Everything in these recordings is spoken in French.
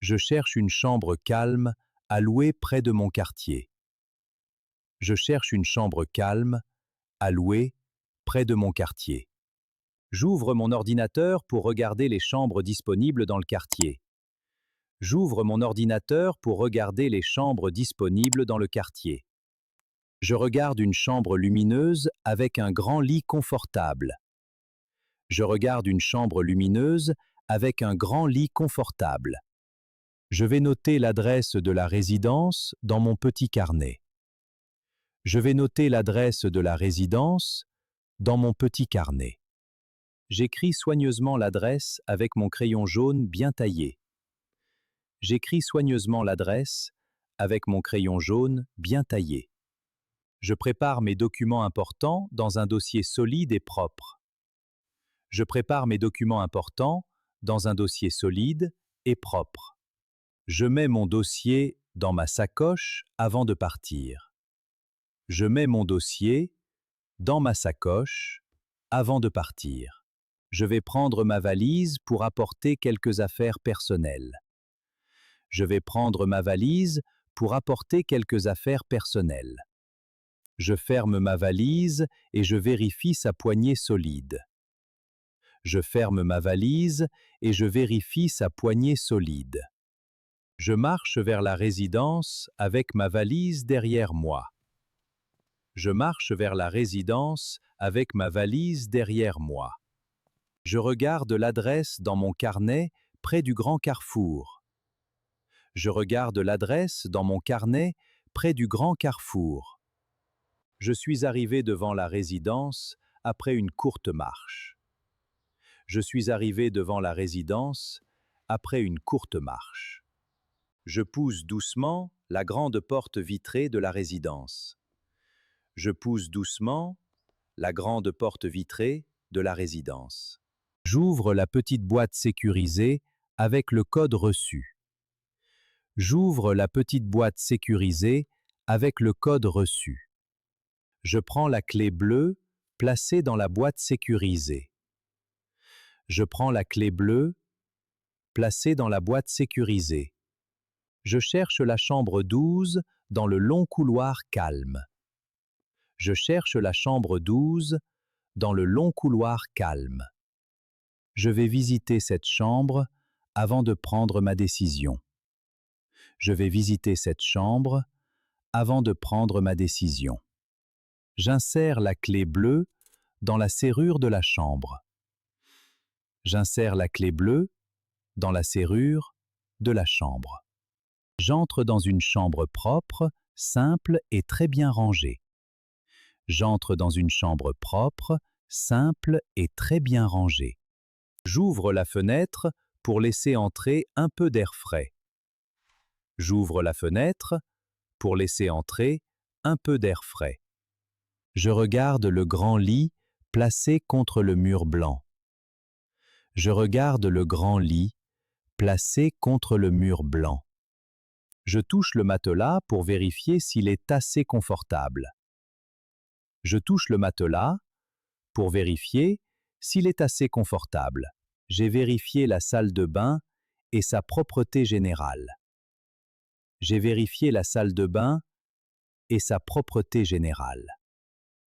Je cherche une chambre calme à louer près de mon quartier. Je cherche une chambre calme à louer près de mon quartier. J'ouvre mon ordinateur pour regarder les chambres disponibles dans le quartier. J'ouvre mon ordinateur pour regarder les chambres disponibles dans le quartier. Je regarde une chambre lumineuse avec un grand lit confortable. Je regarde une chambre lumineuse avec un grand lit confortable. Je vais noter l'adresse de la résidence dans mon petit carnet. Je vais noter l'adresse de la résidence dans mon petit carnet. J'écris soigneusement l'adresse avec mon crayon jaune bien taillé. J'écris soigneusement l'adresse avec mon crayon jaune bien taillé. Je prépare mes documents importants dans un dossier solide et propre. Je prépare mes documents importants dans un dossier solide et propre. Je mets mon dossier dans ma sacoche avant de partir. Je mets mon dossier dans ma sacoche avant de partir. Je vais prendre ma valise pour apporter quelques affaires personnelles. Je vais prendre ma valise pour apporter quelques affaires personnelles. Je ferme ma valise et je vérifie sa poignée solide. Je ferme ma valise et je vérifie sa poignée solide. Je marche vers la résidence avec ma valise derrière moi. Je marche vers la résidence avec ma valise derrière moi. Je regarde l'adresse dans mon carnet près du grand carrefour. Je regarde l'adresse dans mon carnet près du grand carrefour. Je suis arrivé devant la résidence après une courte marche. Je suis arrivé devant la résidence après une courte marche. Je pousse doucement la grande porte vitrée de la résidence. Je pousse doucement la grande porte vitrée de la résidence. J'ouvre la petite boîte sécurisée avec le code reçu. J'ouvre la petite boîte sécurisée avec le code reçu. Je prends la clé bleue placée dans la boîte sécurisée. Je prends la clé bleue placée dans la boîte sécurisée. Je cherche la chambre 12 dans le long couloir calme. Je cherche la chambre 12 dans le long couloir calme. Je vais visiter cette chambre avant de prendre ma décision. Je vais visiter cette chambre avant de prendre ma décision. J'insère la clé bleue dans la serrure de la chambre. J'insère la clé bleue dans la serrure de la chambre. J'entre dans une chambre propre, simple et très bien rangée. J'entre dans une chambre propre, simple et très bien rangée. J'ouvre la fenêtre pour laisser entrer un peu d'air frais. J'ouvre la fenêtre pour laisser entrer un peu d'air frais. Je regarde le grand lit placé contre le mur blanc. Je regarde le grand lit placé contre le mur blanc. Je touche le matelas pour vérifier s'il est assez confortable. Je touche le matelas pour vérifier s'il est assez confortable. J'ai vérifié la salle de bain et sa propreté générale. J'ai vérifié la salle de bain et sa propreté générale.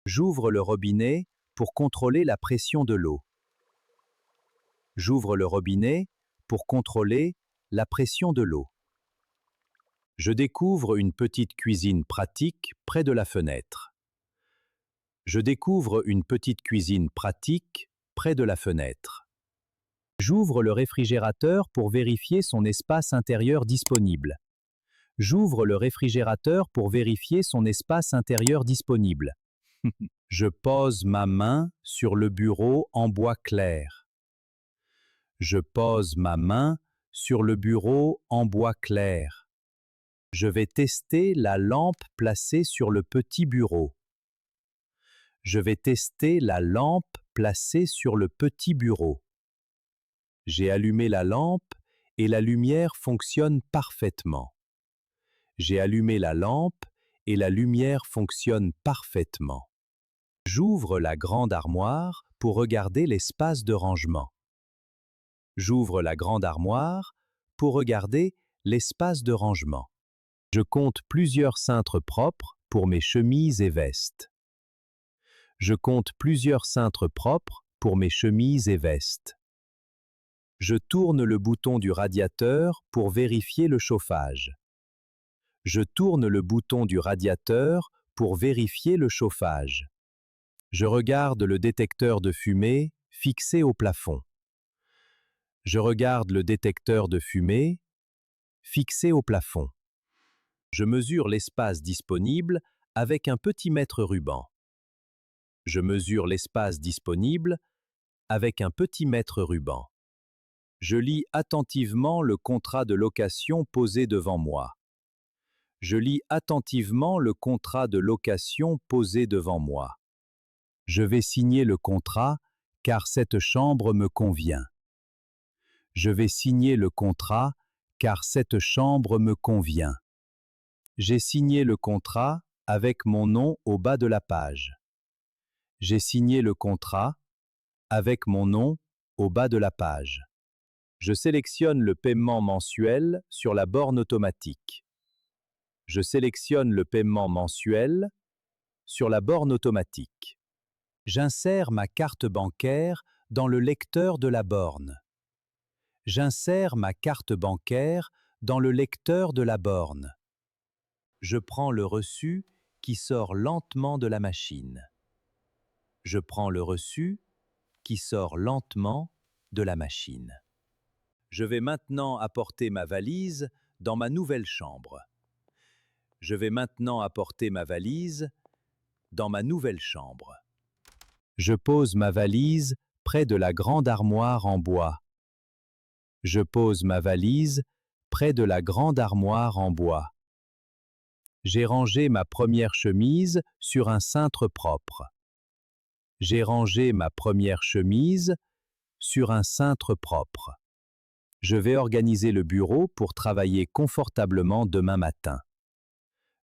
J'ouvre le robinet pour contrôler la pression de l'eau. J'ouvre le robinet pour contrôler la pression de l'eau. Je découvre une petite cuisine pratique près de la fenêtre. Je découvre une petite cuisine pratique près de la fenêtre. J'ouvre le réfrigérateur pour vérifier son espace intérieur disponible. J'ouvre le réfrigérateur pour vérifier son espace intérieur disponible. Je pose ma main sur le bureau en bois clair. Je pose ma main sur le bureau en bois clair. Je vais tester la lampe placée sur le petit bureau. Je vais tester la lampe placée sur le petit bureau. J'ai allumé la lampe et la lumière fonctionne parfaitement. J'ai allumé la lampe et la lumière fonctionne parfaitement. J'ouvre la grande armoire pour regarder l'espace de rangement. J'ouvre la grande armoire pour regarder l'espace de rangement. Je compte plusieurs cintres propres pour mes chemises et vestes. Je compte plusieurs cintres propres pour mes chemises et vestes. Je tourne le bouton du radiateur pour vérifier le chauffage. Je tourne le bouton du radiateur pour vérifier le chauffage. Je regarde le détecteur de fumée fixé au plafond. Je regarde le détecteur de fumée fixé au plafond. Je mesure l'espace disponible avec un petit mètre ruban. Je mesure l'espace disponible avec un petit mètre ruban. Je lis attentivement le contrat de location posé devant moi. Je lis attentivement le contrat de location posé devant moi. Je vais signer le contrat car cette chambre me convient. Je vais signer le contrat car cette chambre me convient. J'ai signé le contrat avec mon nom au bas de la page. J'ai signé le contrat avec mon nom au bas de la page. Je sélectionne le paiement mensuel sur la borne automatique. Je sélectionne le paiement mensuel sur la borne automatique. J'insère ma carte bancaire dans le lecteur de la borne. J'insère ma carte bancaire dans le lecteur de la borne. Je prends le reçu qui sort lentement de la machine. Je prends le reçu qui sort lentement de la machine. Je vais maintenant apporter ma valise dans ma nouvelle chambre. Je vais maintenant apporter ma valise dans ma nouvelle chambre. Je pose ma valise près de la grande armoire en bois. Je pose ma valise près de la grande armoire en bois. J'ai rangé ma première chemise sur un cintre propre. J'ai rangé ma première chemise sur un cintre propre. Je vais organiser le bureau pour travailler confortablement demain matin.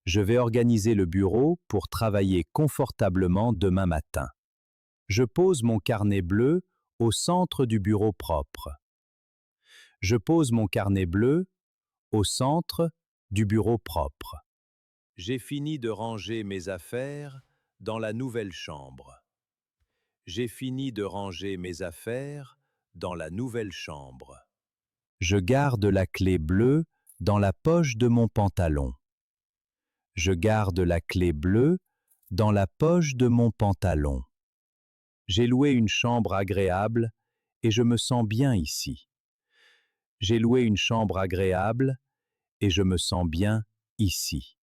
Je vais organiser le bureau pour travailler confortablement demain matin. Je pose mon carnet bleu au centre du bureau propre. Je pose mon carnet bleu au centre du bureau propre. J'ai fini de ranger mes affaires dans la nouvelle chambre. J'ai fini de ranger mes affaires dans la nouvelle chambre. Je garde la clé bleue dans la poche de mon pantalon. Je garde la clé bleue dans la poche de mon pantalon. J'ai loué une chambre agréable et je me sens bien ici. J'ai loué une chambre agréable et je me sens bien ici.